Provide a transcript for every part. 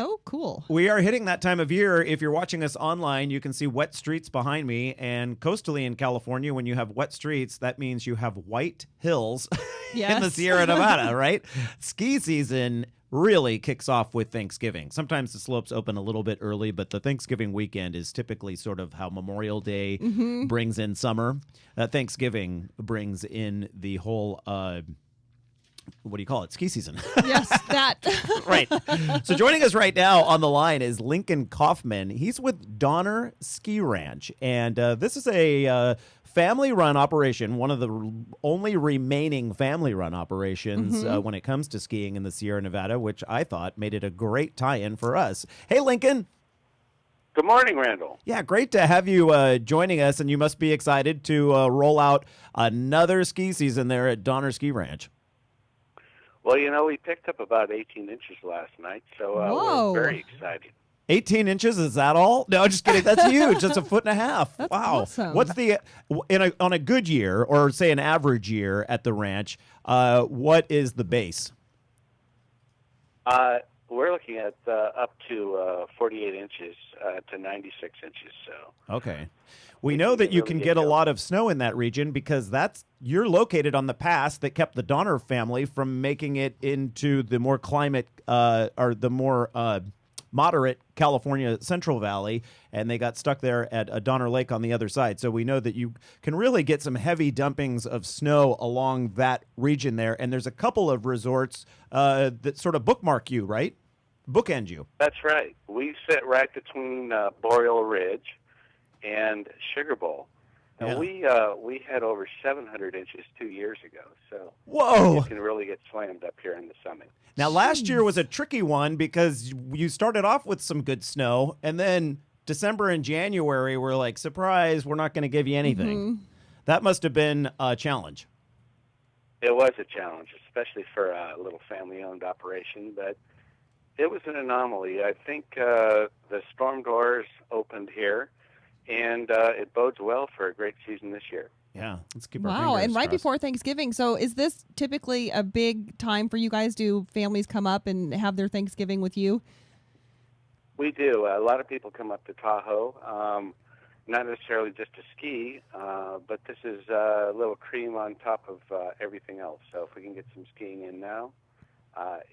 so cool. We are hitting that time of year. If you're watching us online, you can see wet streets behind me. And coastally in California, when you have wet streets, that means you have white hills in the Sierra Nevada, right? Ski season really kicks off with Thanksgiving. Sometimes the slopes open a little bit early, but the Thanksgiving weekend is typically sort of how Memorial Day brings in summer. Thanksgiving brings in the whole what do you call it? Ski season. Yes, that. Right. So joining us right now on the line is Lincoln Kauffmann. He's with Donner Ski Ranch, and this is a family-run operation, one of the only remaining family-run operations when it comes to skiing in the Sierra Nevada, which I thought made it a great tie-in for us. Hey, Lincoln. Good morning, Randall. Yeah, great to have you joining us, and you must be excited to roll out another ski season there at Donner Ski Ranch. Well, we picked up about 18 inches last night, so we're very excited. 18 inches, is that all? No, just kidding. That's huge. That's 1.5 feet. That's wow. awesome. What's the on a good year, or say an average year at the ranch? What is the base? We're looking at up to 48 inches to 96 inches. So okay. We know that you can get a lot of snow in that region because you're located on the pass that kept the Donner family from making it into the more climate or the more moderate California Central Valley, and they got stuck there at a Donner Lake on the other side. So we know that you can really get some heavy dumpings of snow along that region there, and there's a couple of resorts that sort of bookmark you, right? Bookend you. That's right. We sit right between Boreal Ridge and Sugar Bowl. And we had over 700 inches 2 years ago, so whoa, you can really get slammed up here in the summit. Now, last year was a tricky one because you started off with some good snow, and then December and January were like, surprise, we're not going to give you anything. That must have been a challenge. It was a challenge, especially for a little family-owned operation, but it was an anomaly. I think the storm doors opened here, and it bodes well for a great season this year. Yeah, let's keep our Wow, fingers and right crossed. before Thanksgiving. So is this typically a big time for you guys? Do families come up and have their Thanksgiving with you? We do. A lot of people come up to Tahoe, not necessarily just to ski, but this is a little cream on top of everything else. So if we can get some skiing in now,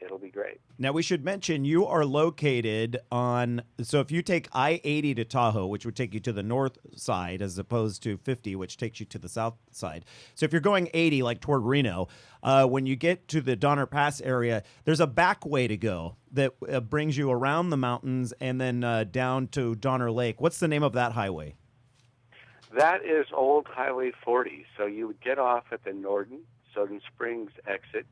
it'll be great. Now, we should mention you are located so if you take I-80 to Tahoe, which would take you to the north side, as opposed to 50, which takes you to the south side. So if you're going 80, like toward Reno, when you get to the Donner Pass area, there's a back way to go that brings you around the mountains and then down to Donner Lake. What's the name of that highway? That is Old Highway 40. So you would get off at the Soden Springs exit,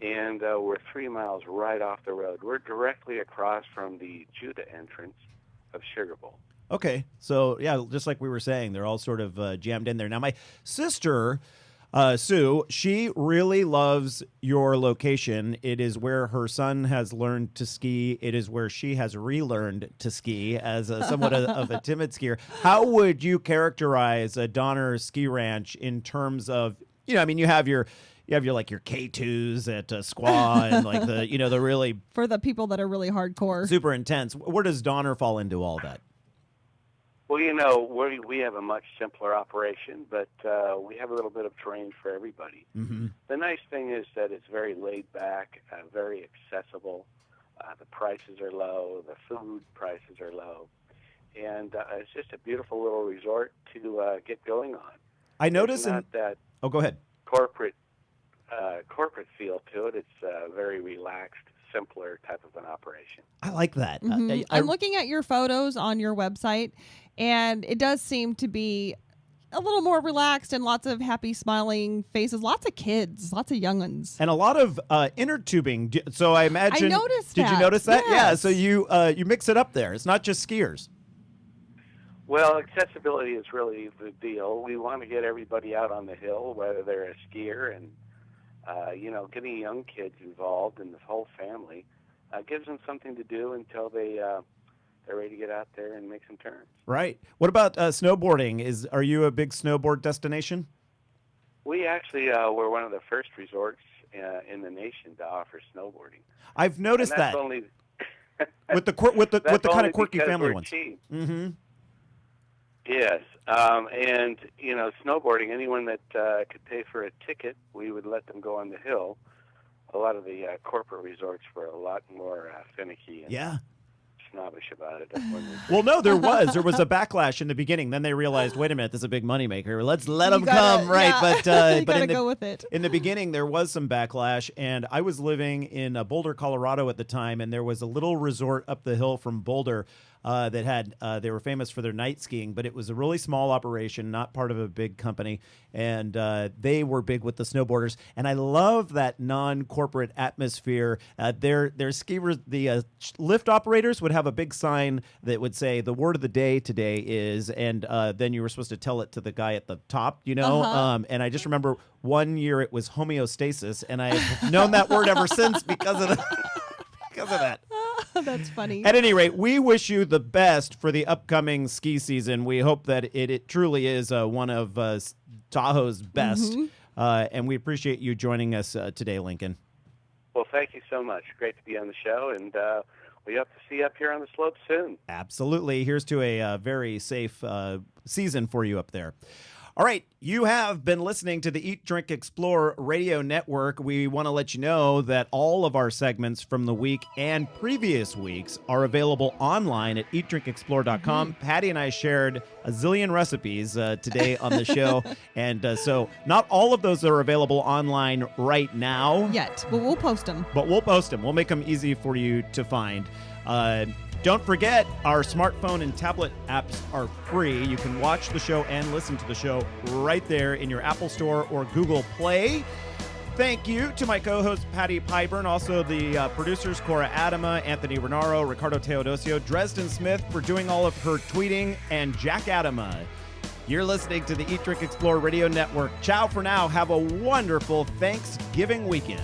and we're 3 miles right off the road. We're directly across from the Judah entrance of Sugar Bowl. Okay, so yeah, just like we were saying, they're all sort of jammed in there. Now, my sister, Sue, she really loves your location. It is where her son has learned to ski. It is where she has relearned to ski as somewhat of a timid skier. How would you characterize a Donner Ski Ranch in terms of, I mean, you have your like your K2s at Squaw and like the really For the people that are really hardcore. super intense. Where does Donner fall into all that? Well, we have a much simpler operation, but we have a little bit of terrain for everybody. Mm-hmm. The nice thing is that it's very laid back, very accessible. The prices are low. The food prices are low. And it's just a beautiful little resort to get going on. I notice it's not that Oh, go ahead. corporate feel to it. It's a very relaxed, simpler type of an operation. I like that. I'm looking at your photos on your website, and it does seem to be a little more relaxed and lots of happy, smiling faces. Lots of kids, lots of young ones. And a lot of inner tubing. So I imagine. I noticed Did that. you notice that? Yes. Yeah. So you mix it up there. It's not just skiers. Well, accessibility is really the deal. We want to get everybody out on the hill, whether they're a skier, and getting young kids involved and the whole family gives them something to do until they're ready to get out there and make some turns. Right. What about snowboarding? Are you a big snowboard destination? We actually were one of the first resorts in the nation to offer snowboarding. I've noticed And that's that. only with the kind of quirky family we're ones. Cheap. Mm-hmm. Yes, and snowboarding. Anyone that could pay for a ticket, we would let them go on the hill. A lot of the corporate resorts were a lot more finicky and snobbish about it. Well, no, there was a backlash in the beginning. Then they realized, wait a minute, this is a big moneymaker. Let's let them come, right? Yeah. But gotta go with it. In the beginning, there was some backlash, and I was living in Boulder, Colorado at the time, and there was a little resort up the hill from Boulder that had they were famous for their night skiing, but it was a really small operation, not part of a big company, and they were big with the snowboarders. And I love that non-corporate atmosphere. Their skiers, the lift operators would have a big sign that would say the word of the day today is, and then you were supposed to tell it to the guy at the top, you know. And I just remember one year it was homeostasis, and I've known that word ever since because of that. That's funny. At any rate, we wish you the best for the upcoming ski season. We hope that it truly is one of Tahoe's best. And we appreciate you joining us today, Lincoln. Well, thank you so much. Great to be on the show, and we hope to see you up here on the slopes soon. Absolutely. Here's to a very safe season for you up there. All right, you have been listening to the Eat, Drink, Explore radio network. We want to let you know that all of our segments from the week and previous weeks are available online at eatdrinkexplore.com. Patty and I shared a zillion recipes today on the show, and so not all of those are available online right now. Yet, but we'll post them. We'll make them easy for you to find. Don't forget, our smartphone and tablet apps are free. You can watch the show and listen to the show right there in your Apple Store or Google Play. Thank you to my co-host, Patty Pyburn, also the producers, Cora Adama, Anthony Renaro, Ricardo Teodosio, Dresden Smith for doing all of her tweeting, and Jack Adama. You're listening to the Eat, Drink, Explore Radio Network. Ciao for now. Have a wonderful Thanksgiving weekend.